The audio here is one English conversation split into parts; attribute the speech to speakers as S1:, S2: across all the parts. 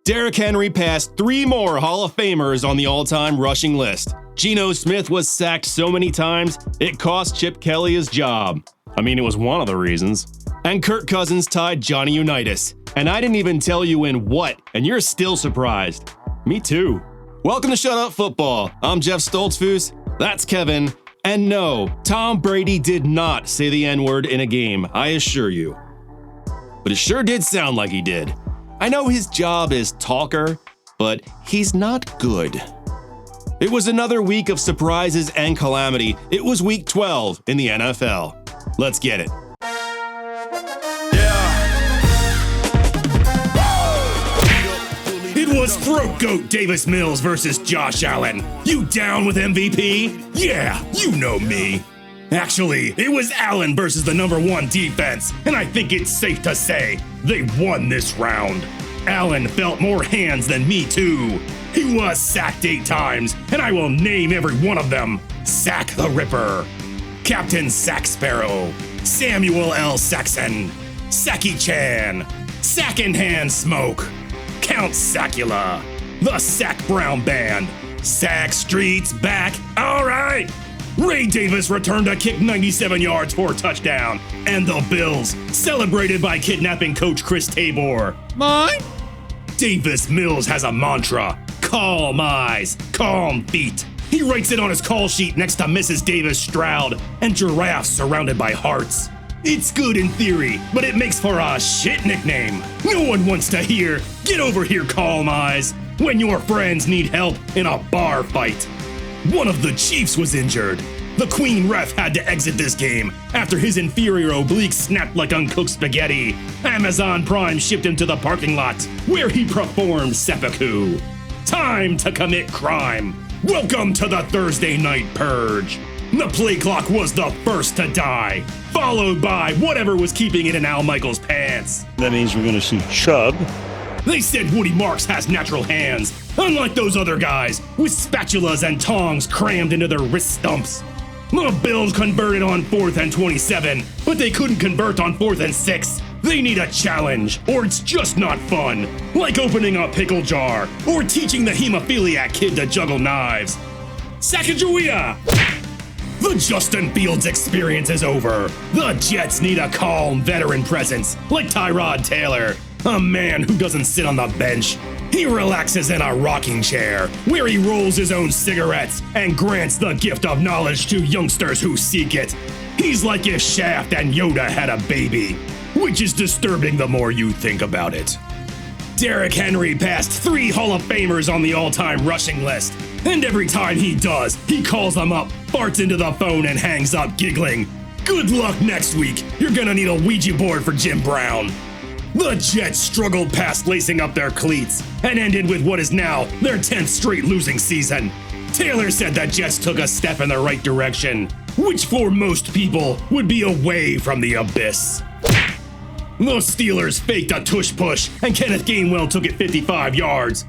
S1: Derrick Henry passed 3 more Hall of Famers on the all-time rushing list. Geno Smith was sacked so many times, it cost Chip Kelly his job. I mean, it was one of the reasons. And Kirk Cousins tied Johnny Unitas. And I didn't even tell you in what, and you're still surprised. Me too. Welcome to Shut Up Football. I'm Jeff Stoltzfus. That's Kevin. And no, Tom Brady did not say the N-word in a game, I assure you. But it sure did sound like he did. I know his job is talker, but he's not good. It was another week of surprises and calamity. It was week 12 in the NFL. Let's get it. It was throat goat Davis Mills versus Josh Allen. You down with MVP? Yeah, you know me. Actually, it was Allen versus the number 1 defense, and I think it's safe to say they won this round. Allen felt more hands than me too. He was sacked 8 times, and I will name every one of them. Sack the Ripper, Captain Sack Sparrow, Samuel L. Saxon, Sacky Chan, Sack in Hand Smoke, Count Sackula, the Sack Brown Band, Sack Street's back, alright! Ray Davis returned a kick 97 yards for a touchdown, and the Bills celebrated by kidnapping coach Chris Tabor. Mine? Davis Mills has a mantra, calm eyes, calm feet. He writes it on his call sheet next to Mrs. Davis Stroud and giraffes surrounded by hearts. It's good in theory, but it makes for a shit nickname. No one wants to hear, get over here, calm eyes, when your friends need help in a bar fight. One of the Chiefs was injured. The Queen ref had to exit this game after his inferior oblique snapped like uncooked spaghetti. Amazon Prime shipped him to the parking lot, where he performed seppuku. Time to commit crime. Welcome to the Thursday Night Purge. The play clock was the first to die, followed by whatever was keeping it in Al Michaels' pants.
S2: That means we're going to see Chubb.
S1: They said Woody Marks has natural hands, unlike those other guys, with spatulas and tongs crammed into their wrist stumps. The Bills converted on 4th and 27, but they couldn't convert on 4th and 6. They need a challenge, or it's just not fun, like opening a pickle jar, or teaching the hemophiliac kid to juggle knives. Sacagawea! The Justin Fields experience is over. The Jets need a calm veteran presence, like Tyrod Taylor. A man who doesn't sit on the bench. He relaxes in a rocking chair, where he rolls his own cigarettes and grants the gift of knowledge to youngsters who seek it. He's like if Shaft and Yoda had a baby, which is disturbing the more you think about it. Derrick Henry passed 3 Hall of Famers on the all-time rushing list, and every time he does, he calls them up, farts into the phone, and hangs up giggling. Good luck next week. You're gonna need a Ouija board for Jim Brown. The Jets struggled past lacing up their cleats and ended with what is now their 10th straight losing season. Taylor said the Jets took a step in the right direction, which for most people would be away from the abyss. The Steelers faked a tush push and Kenneth Gainwell took it 55 yards.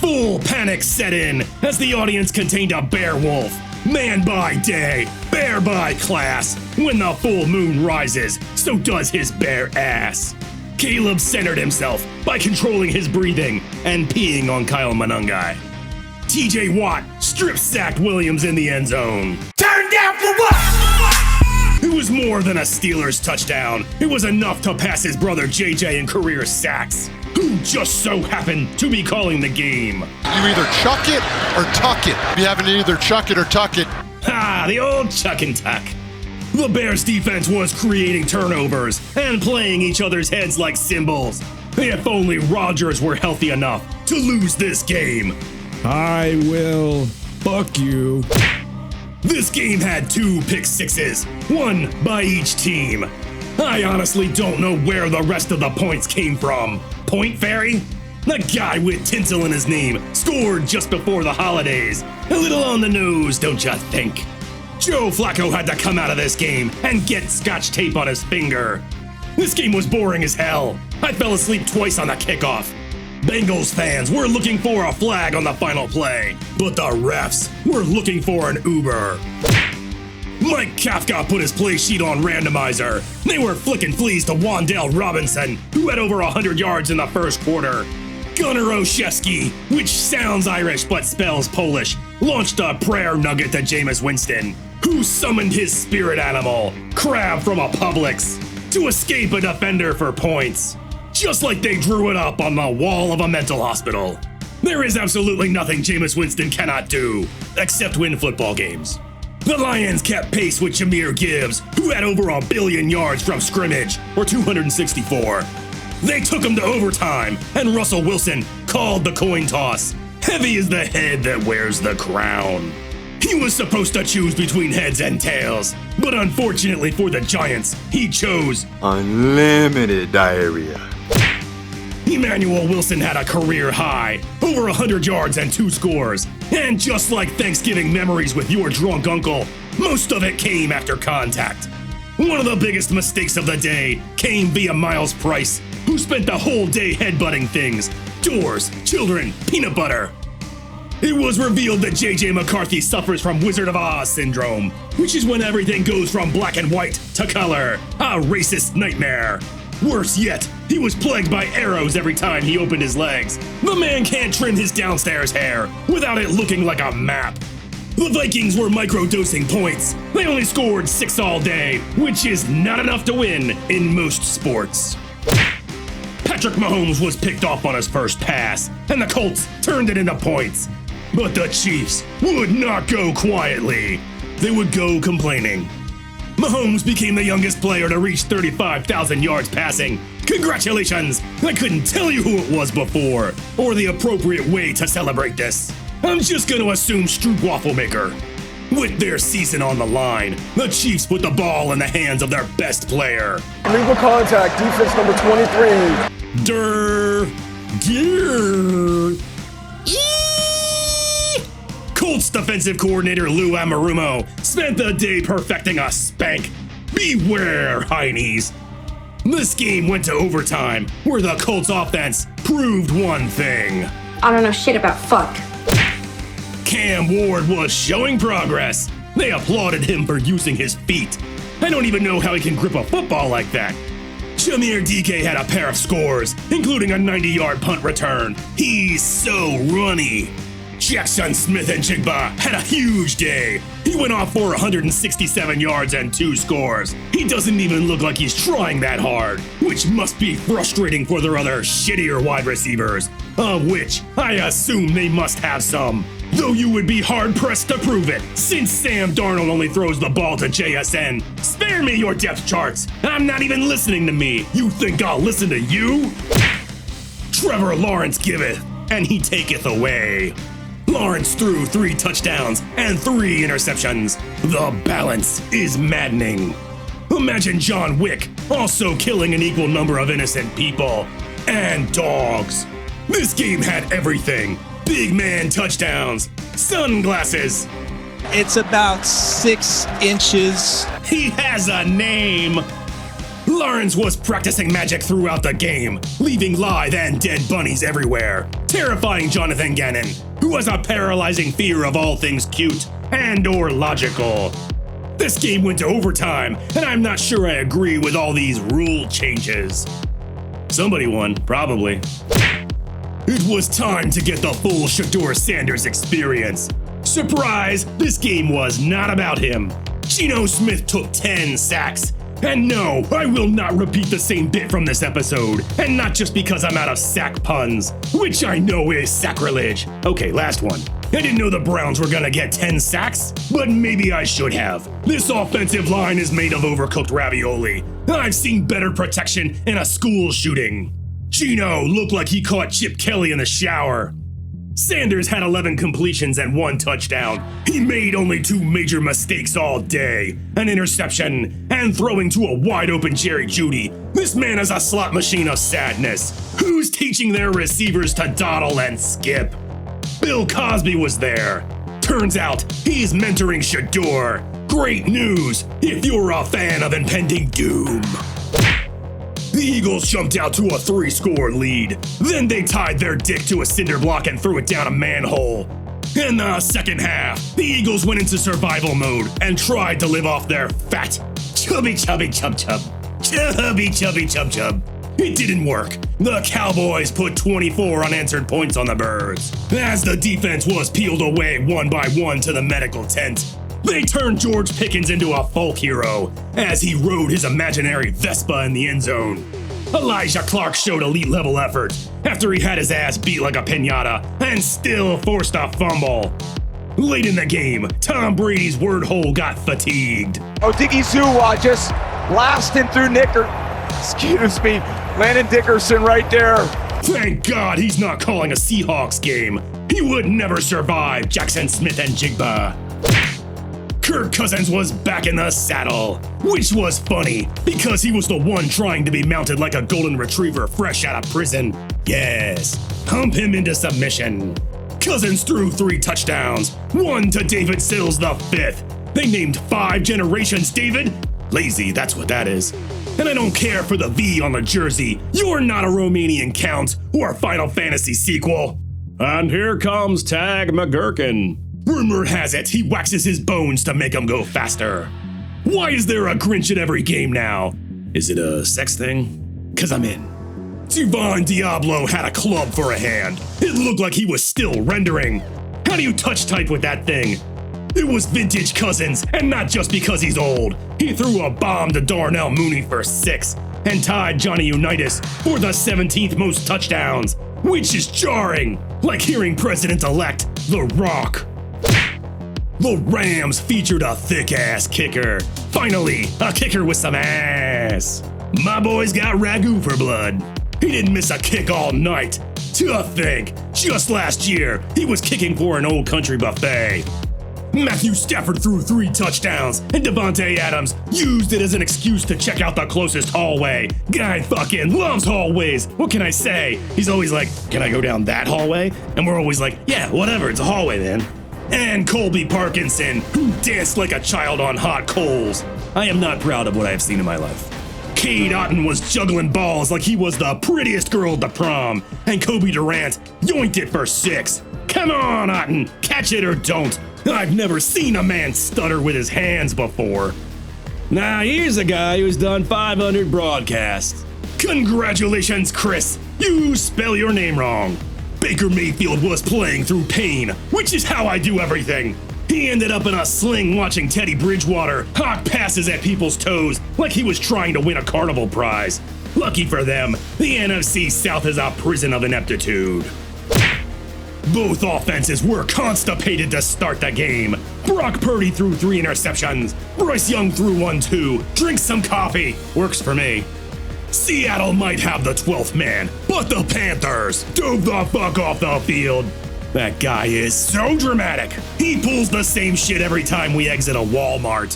S1: Full panic set in as the audience contained a bear wolf. Man by day, bear by class. When the full moon rises, so does his bare ass. Caleb centered himself by controlling his breathing and peeing on Kyle Monangai. TJ Watt strip-sacked Williams in the end zone. Turn down for what? It was more than a Steelers touchdown. It was enough to pass his brother JJ in career sacks, who just so happened to be calling the game.
S3: You either chuck it or tuck it. You have to either chuck it or tuck it.
S1: Ah, the old chuck and tuck. The Bears defense was creating turnovers and playing each other's heads like cymbals. If only Rodgers were healthy enough to lose this game.
S4: I will fuck you.
S1: This game had 2 pick sixes, 1 by each team. I honestly don't know where the rest of the points came from. Point Fairy? The guy with tinsel in his name scored just before the holidays. A little on the nose, don't you think? Joe Flacco had to come out of this game and get scotch tape on his finger. This game was boring as hell. I fell asleep twice on the kickoff. Bengals fans were looking for a flag on the final play, but the refs were looking for an Uber. Mike Kafka put his play sheet on randomizer. They were flicking fleas to Wan'Dale Robinson, who had over 100 yards in the first quarter. Gunnar Olszewski, which sounds Irish but spells Polish, launched a prayer nugget to Jameis Winston, who summoned his spirit animal, Crab from a Publix, to escape a defender for points, just like they drew it up on the wall of a mental hospital. There is absolutely nothing Jameis Winston cannot do, except win football games. The Lions kept pace with Jahmyr Gibbs, who had over 1 billion yards from scrimmage, or 264. They took him to overtime, and Russell Wilson called the coin toss. Heavy is the head that wears the crown. He was supposed to choose between heads and tails, but unfortunately for the Giants, he chose
S5: unlimited diarrhea.
S1: Emmanuel Wilson had a career high, over 100 yards and 2 scores. And just like Thanksgiving memories with your drunk uncle, most of it came after contact. One of the biggest mistakes of the day came via Miles Price, who spent the whole day headbutting things: doors, children, peanut butter. It was revealed that JJ McCarthy suffers from Wizard of Oz syndrome, which is when everything goes from black and white to color, a racist nightmare. Worse yet, he was plagued by arrows every time he opened his legs. The man can't trim his downstairs hair without it looking like a map. The Vikings were microdosing points. They only scored 6 all day, which is not enough to win in most sports. Patrick Mahomes was picked off on his first pass, and the Colts turned it into points. But the Chiefs would not go quietly. They would go complaining. Mahomes became the youngest player to reach 35,000 yards passing. Congratulations! I couldn't tell you who it was before, or the appropriate way to celebrate this. I'm just gonna assume Stroop Waffle Maker. With their season on the line, the Chiefs put the ball in the hands of their best player.
S6: Legal contact, defense number 23.
S1: Colts defensive coordinator Lou Anarumo spent the day perfecting a spank. Beware, heinies. This game went to overtime, where the Colts offense proved one thing.
S7: I don't know shit about fuck.
S1: Cam Ward was showing progress. They applauded him for using his feet. I don't even know how he can grip a football like that. Jahmyr DK had a pair of scores, including a 90-yard punt return. He's so runny. Jackson Smith and Jigba had a huge day. He went off for 167 yards and 2 scores. He doesn't even look like he's trying that hard, which must be frustrating for their other shittier wide receivers, of which I assume they must have some. Though you would be hard-pressed to prove it, since Sam Darnold only throws the ball to JSN. Spare me your depth charts. I'm not even listening to me. You think I'll listen to you? Trevor Lawrence giveth, and he taketh away. Lawrence threw 3 touchdowns and 3 interceptions. The balance is maddening. Imagine John Wick also killing an equal number of innocent people and dogs. This game had everything. Big man touchdowns, sunglasses.
S8: It's about 6 inches.
S1: He has a name. Lawrence was practicing magic throughout the game, leaving live and dead bunnies everywhere, terrifying Jonathan Gannon, who has a paralyzing fear of all things cute and or logical. This game went to overtime, and I'm not sure I agree with all these rule changes. Somebody won, probably. It was time to get the full Shedeur Sanders experience. Surprise, this game was not about him. Geno Smith took 10 sacks. And no, I will not repeat the same bit from this episode, and not just because I'm out of sack puns, which I know is sacrilege. Okay, last one. I didn't know the Browns were gonna get 10 sacks, but maybe I should have. This offensive line is made of overcooked ravioli. I've seen better protection in a school shooting. Geno looked like he caught Chip Kelly in the shower. Sanders had 11 completions and 1 touchdown. He made only 2 major mistakes all day. An interception and throwing to a wide open Jerry Jeudy. This man is a slot machine of sadness. Who's teaching their receivers to dawdle and skip? Bill Cosby was there. Turns out he's mentoring Shedeur. Great news if you're a fan of impending doom. The Eagles jumped out to a 3-score lead. Then they tied their dick to a cinder block and threw it down a manhole. In the second half, the Eagles went into survival mode and tried to live off their fat, chubby chub chub. Chubby chubby chub chub. It didn't work. The Cowboys put 24 unanswered points on the Birds. As the defense was peeled away one by one to the medical tent, they turned George Pickens into a folk hero as he rode his imaginary Vespa in the end zone. Elijah Clark showed elite level effort after he had his ass beat like a piñata and still forced a fumble. Late in the game, Tom Brady's word hole got fatigued.
S6: Diggy Zoo just blasting through Landon Dickerson right there.
S1: Thank God he's not calling a Seahawks game. He would never survive Jackson Smith and Jigba. Kirk Cousins was back in the saddle, which was funny because he was the one trying to be mounted like a golden retriever fresh out of prison. Yes, hump him into submission. Cousins threw 3 touchdowns, one to David Sills the 5th. They named 5 generations David. Lazy, that's what that is. And I don't care for the V on the jersey. You're not a Romanian Count or a Final Fantasy sequel. And here comes Tag McGurkin. Rumor has it he waxes his bones to make them go faster. Why is there a Grinch at every game now? Is it a sex thing? 'Cause I'm in. Devon Diablo had a club for a hand. It looked like he was still rendering. How do you touch type with that thing? It was vintage Cousins, and not just because he's old. He threw a bomb to Darnell Mooney for 6 and tied Johnny Unitas for the 17th most touchdowns, which is jarring, like hearing President-elect The Rock. The Rams featured a thick-ass kicker. Finally, a kicker with some ass. My boy's got ragu for blood. He didn't miss a kick all night. To think, just last year, he was kicking for an old country buffet. Matthew Stafford threw 3 touchdowns, and Devontae Adams used it as an excuse to check out the closest hallway. Guy fucking loves hallways. What can I say? He's always like, can I go down that hallway? And we're always like, yeah, whatever, it's a hallway then. And Colby Parkinson, who danced like a child on hot coals. I am not proud of what I have seen in my life. Cade Otton was juggling balls like he was the prettiest girl at the prom, and Kobe Durant yoinked it for 6. Come on, Otton, catch it or don't. I've never seen a man stutter with his hands before. Now here's a guy who's done 500 broadcasts. Congratulations, Chris. You spell your name wrong. Baker Mayfield was playing through pain, which is how I do everything. He ended up in a sling watching Teddy Bridgewater hawk passes at people's toes like he was trying to win a carnival prize. Lucky for them, the NFC South is a prison of ineptitude. Both offenses were constipated to start the game. Brock Purdy threw 3 interceptions. Bryce Young threw 1 too. Drink some coffee. Works for me. Seattle might have the 12th man, but the Panthers dove the fuck off the field. That guy is so dramatic. He pulls the same shit every time we exit a Walmart.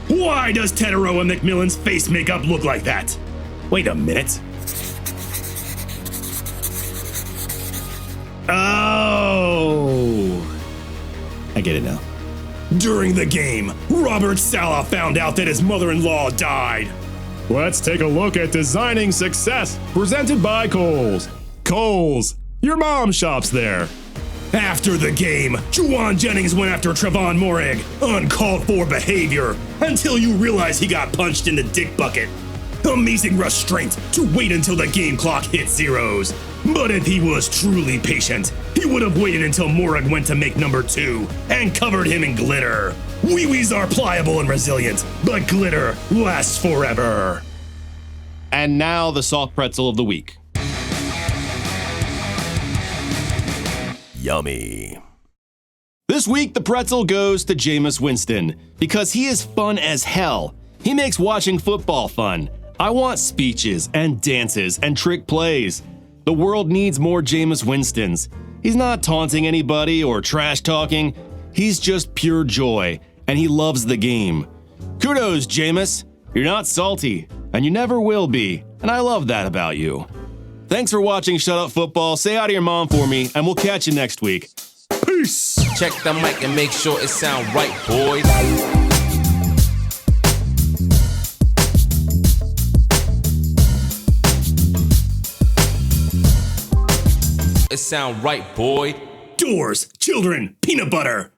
S1: Why does Teteroa McMillan's face makeup look like that? Wait a minute. Oh, I get it now. During the game, Robert Saleh found out that his mother-in-law died. Let's take a look at Designing Success, presented by Kohl's. Kohl's, your mom shops there. After the game, Juwan Jennings went after Trevon Moehrig, uncalled for behavior, until you realize he got punched in the dick bucket. Amazing restraint to wait until the game clock hit zeros. But if he was truly patient, he would have waited until Moehrig went to make number 2 and covered him in glitter. Wee-wees are pliable and resilient, but glitter lasts forever.
S9: And now the soft pretzel of the week.
S1: Yummy.
S9: This week, the pretzel goes to Jameis Winston because he is fun as hell. He makes watching football fun. I want speeches and dances and trick plays. The world needs more Jameis Winstons. He's not taunting anybody or trash talking. He's just pure joy, and he loves the game. Kudos, Jameis. You're not salty, and you never will be, and I love that about you. Thanks for watching Shut Up Football. Say hi to your mom for me, and we'll catch you next week. Peace.
S10: Check the mic and make sure it sound right, boys. It sound right, boy.
S1: Doors, children, peanut butter.